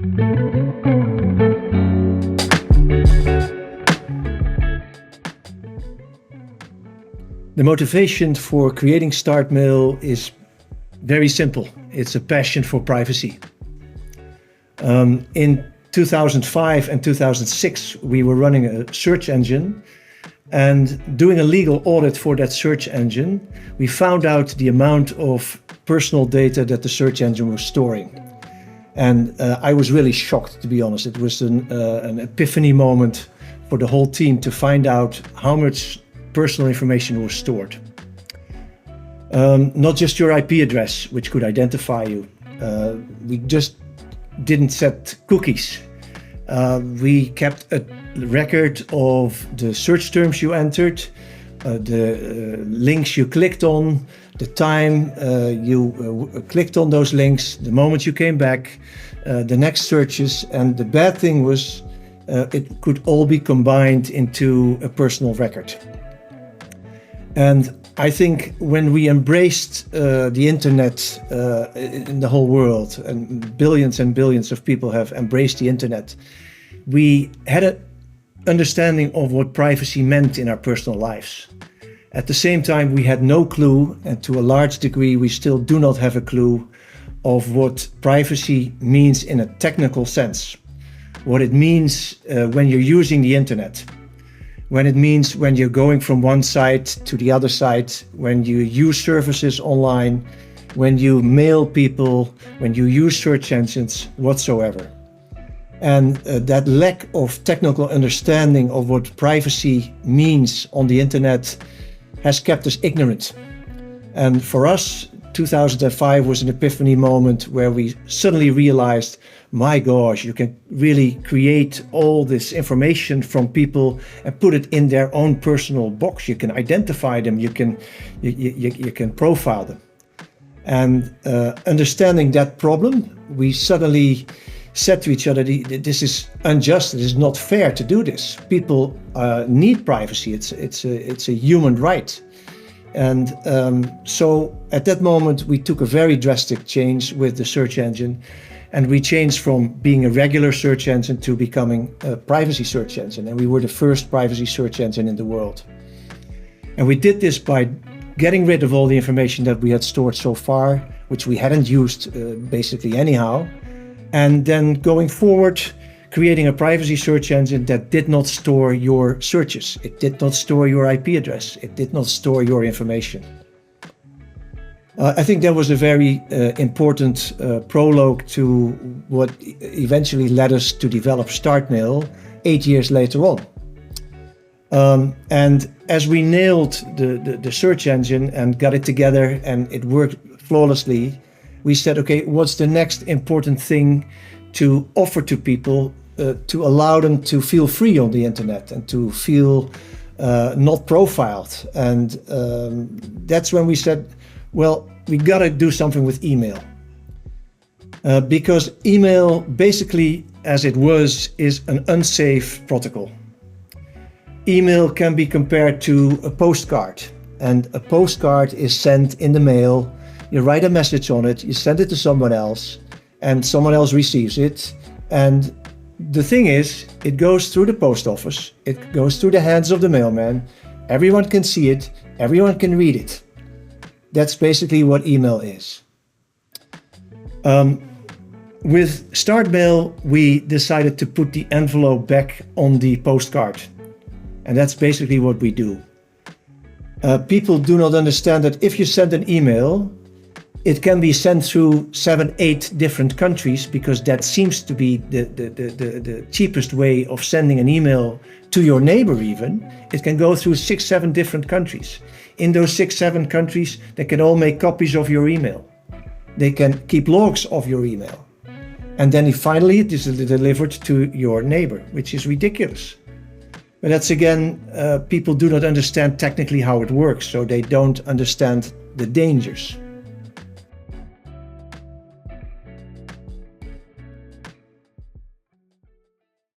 The motivation for creating StartMail is very simple. It's a passion for privacy. In 2005 and 2006, we were running a search engine, and doing a legal audit for that search engine, we found out the amount of personal data that the search engine was storing. And I was really shocked, to be honest. It was an epiphany moment for the whole team to find out how much personal information was stored. Not just your IP address, which could identify you. We just didn't set cookies. We kept a record of the search terms you entered, the links you clicked on, the time you clicked on those links, the moment you came back, the next searches. And the bad thing was it could all be combined into a personal record. And I think when we embraced the internet in the whole world, and billions of people have embraced the internet, we had an understanding of what privacy meant in our personal lives. At the same time, we had no clue, and to a large degree, we still do not have a clue of what privacy means in a technical sense. What it means when you're using the internet. When it means when you're going from one site to the other site, when you use services online, when you mail people, when you use search engines whatsoever. And that lack of technical understanding of what privacy means on the internet has kept us ignorant. And for us, 2005 was an epiphany moment where we suddenly realized, my gosh, you can really create all this information from people and put it in their own personal box. You can identify them, you can profile them. And understanding that problem, we suddenly said to each other, this is unjust, it is not fair to do this. People need privacy, it's a human right. And so at that moment, we took a very drastic change with the search engine, and we changed from being a regular search engine to becoming a privacy search engine. And we were the first privacy search engine in the world. And we did this by getting rid of all the information that we had stored so far, which we hadn't used basically anyhow. And then going forward, creating a privacy search engine that did not store your searches. It did not store your IP address. It did not store your information. I think that was a very important prologue to what eventually led us to develop StartMail 8 years later on. And as we nailed the search engine and got it together and it worked flawlessly, we said, okay, what's the next important thing to offer to people to allow them to feel free on the internet and to feel not profiled? And that's when we said, well, we gotta do something with email. Because email, basically as it was, is an unsafe protocol. Email can be compared to a postcard, and a postcard is sent in the mail. You write a message on it, you send it to someone else, and someone else receives it. And the thing is, it goes through the post office, it goes through the hands of the mailman, everyone can see it, everyone can read it. That's basically what email is. With StartMail, we decided to put the envelope back on the postcard. And that's basically what we do. People do not understand that if you send an email, it can be sent through 7, 8 different countries, because that seems to be the cheapest way of sending an email to your neighbor even. It can go through 6, 7 different countries. In those 6, 7 countries, they can all make copies of your email. They can keep logs of your email. And then finally it is delivered to your neighbor, which is ridiculous. But that's again, people do not understand technically how it works, so they don't understand the dangers.